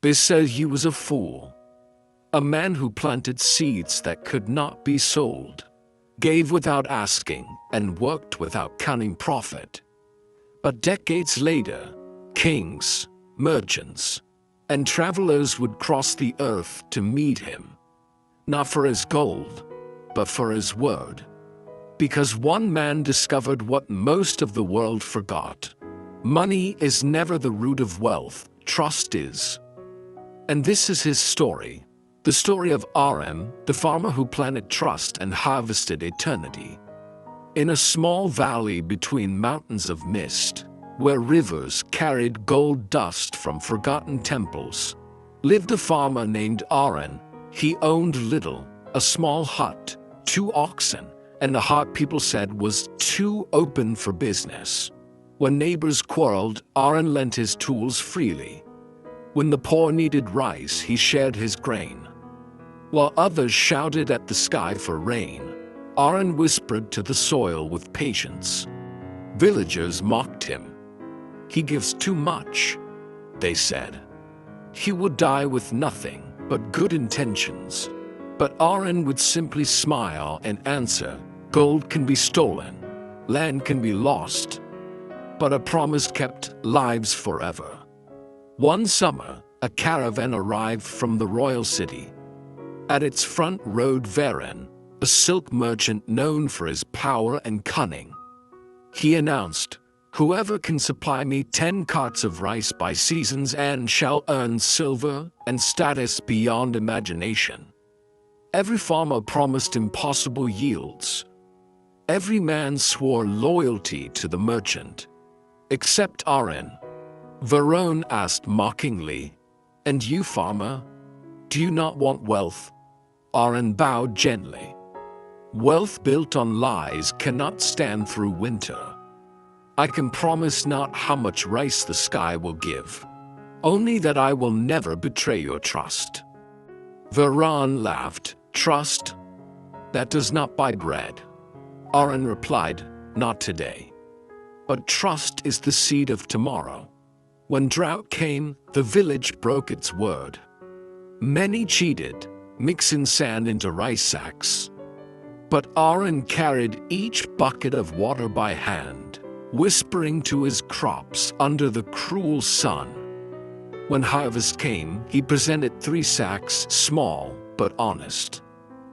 They said he was a fool, a man who planted seeds that could not be sold, gave without asking, and worked without counting profit. But decades later, kings, merchants, and travelers would cross the earth to meet him, not for his gold, but for his word. Because one man discovered what most of the world forgot. Money is never the root of wealth, trust is. And this is his story, the story of Aren, the farmer who planted trust and harvested eternity. In a small valley between mountains of mist, where rivers carried gold dust from forgotten temples, lived a farmer named Aren. He owned little, a small hut, 2 oxen, and a hut people said was too open for business. When neighbors quarreled, Aren lent his tools freely. When the poor needed rice, he shared his grain. While others shouted at the sky for rain, Aren whispered to the soil with patience. Villagers mocked him. He gives too much, they said. He would die with nothing but good intentions. But Aren would simply smile and answer, gold can be stolen, land can be lost, but a promise kept lives forever. One summer, a caravan arrived from the royal city. At its front rode Aren, a silk merchant known for his power and cunning. He announced, whoever can supply me 10 carts of rice by season's end shall earn silver and status beyond imagination. Every farmer promised impossible yields. Every man swore loyalty to the merchant, except Aren. Aren asked mockingly, and you, farmer, do you not want wealth? Aren bowed gently. Wealth built on lies cannot stand through winter. I can promise not how much rice the sky will give, only that I will never betray your trust. Aren laughed. Trust? That does not buy bread. Aren replied, not today. But trust is the seed of tomorrow. When drought came, the village broke its word. Many cheated, mixing sand into rice sacks. But Aren carried each bucket of water by hand, whispering to his crops under the cruel sun. When harvest came, he presented 3 sacks, small but honest.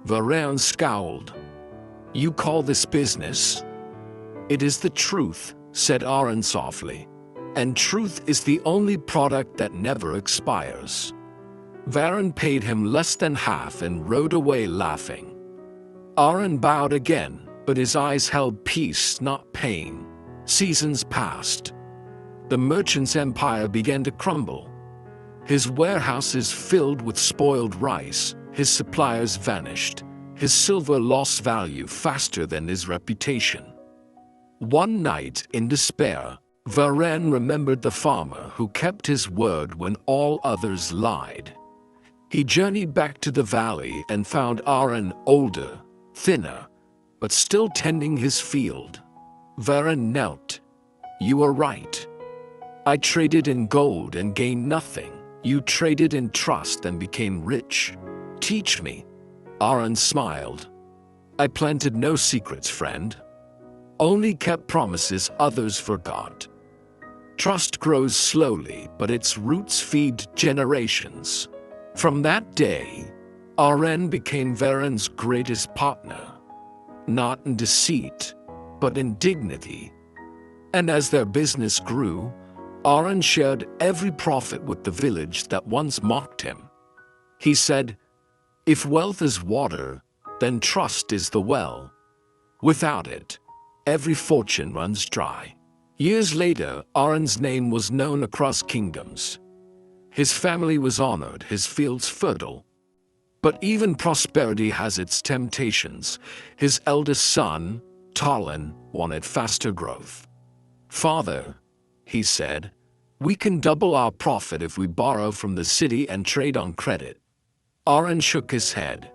Aren scowled. You call this business? It is the truth, said Aren softly. And truth is the only product that never expires. Aren paid him less than half and rode away laughing. Aren bowed again, but his eyes held peace, not pain. Seasons passed. The merchant's empire began to crumble. His warehouses filled with spoiled rice, his suppliers vanished. His silver lost value faster than his reputation. One night, in despair, Aren remembered the farmer who kept his word when all others lied. He journeyed back to the valley and found Aren older, thinner, but still tending his field. Aren knelt. You are right. I traded in gold and gained nothing. You traded in trust and became rich. Teach me. Aren smiled. I planted no secrets, friend. Only kept promises others forgot. Trust grows slowly, but its roots feed generations. From that day, Aren became Aren's greatest partner. Not in deceit, but in dignity. And as their business grew, Aren shared every profit with the village that once mocked him. He said, if wealth is water, then trust is the well. Without it, every fortune runs dry. Years later, Aren's name was known across kingdoms. His family was honored, his fields fertile. But even prosperity has its temptations. His eldest son, Talon, wanted faster growth. Father, he said, we can double our profit if we borrow from the city and trade on credit. Aren shook his head.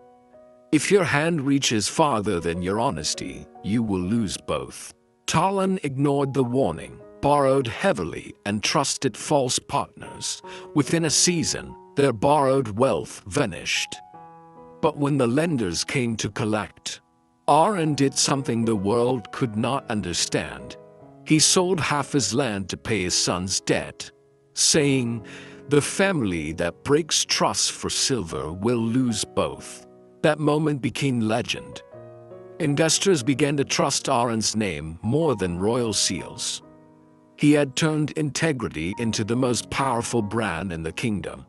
If your hand reaches farther than your honesty, you will lose both. Talon ignored the warning, borrowed heavily, and trusted false partners. Within a season, Their borrowed wealth vanished. But when the lenders came to collect, Aren did something the world could not understand. He sold half his land to pay his son's debt, saying, "The family that breaks trust for silver will lose both." That moment became legend. Investors began to trust Aren's name more than royal seals. He had turned integrity into the most powerful brand in the kingdom.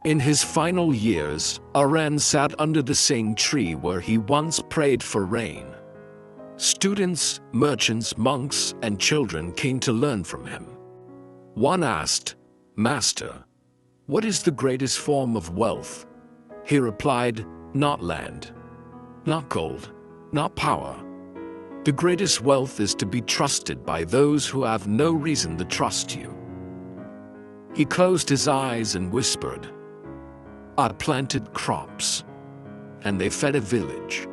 In his final years, Aren sat under the same tree where he once prayed for rain. Students, merchants, monks, and children came to learn from him. One asked, "Master, what is the greatest form of wealth?" He replied, "Not land, not gold, not power. The greatest wealth is to be trusted by those who have no reason to trust you." He closed his eyes and whispered, "I planted crops, and they fed a village.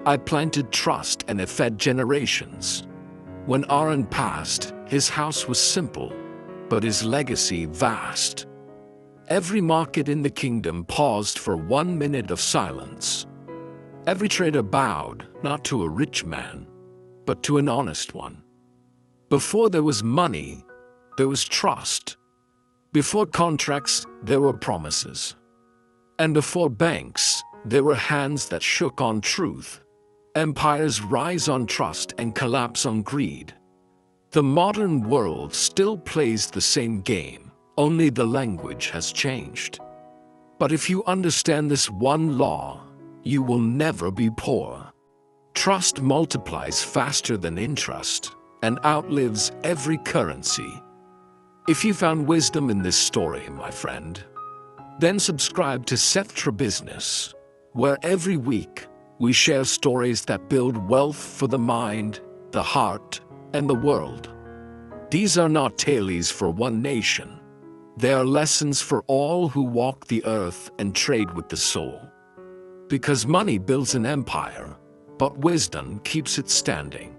I planted trust, and it fed generations." When Aren passed, his house was simple, but his legacy vast. Every market in the kingdom paused for 1 minute of silence. Every trader bowed, not to a rich man, but to an honest one. Before there was money, there was trust. Before contracts, there were promises. And before banks, there were hands that shook on truth. Empires rise on trust and collapse on greed. The modern world still plays the same game, only the language has changed. But if you understand this one law, you will never be poor. Trust multiplies faster than interest and outlives every currency. If you found wisdom in this story, my friend, then subscribe to Sethtra Business, where every week we share stories that build wealth for the mind, the heart, and the world. These are not tales for one nation. They are lessons for all who walk the earth and trade with the soul. Because money builds an empire, but wisdom keeps it standing.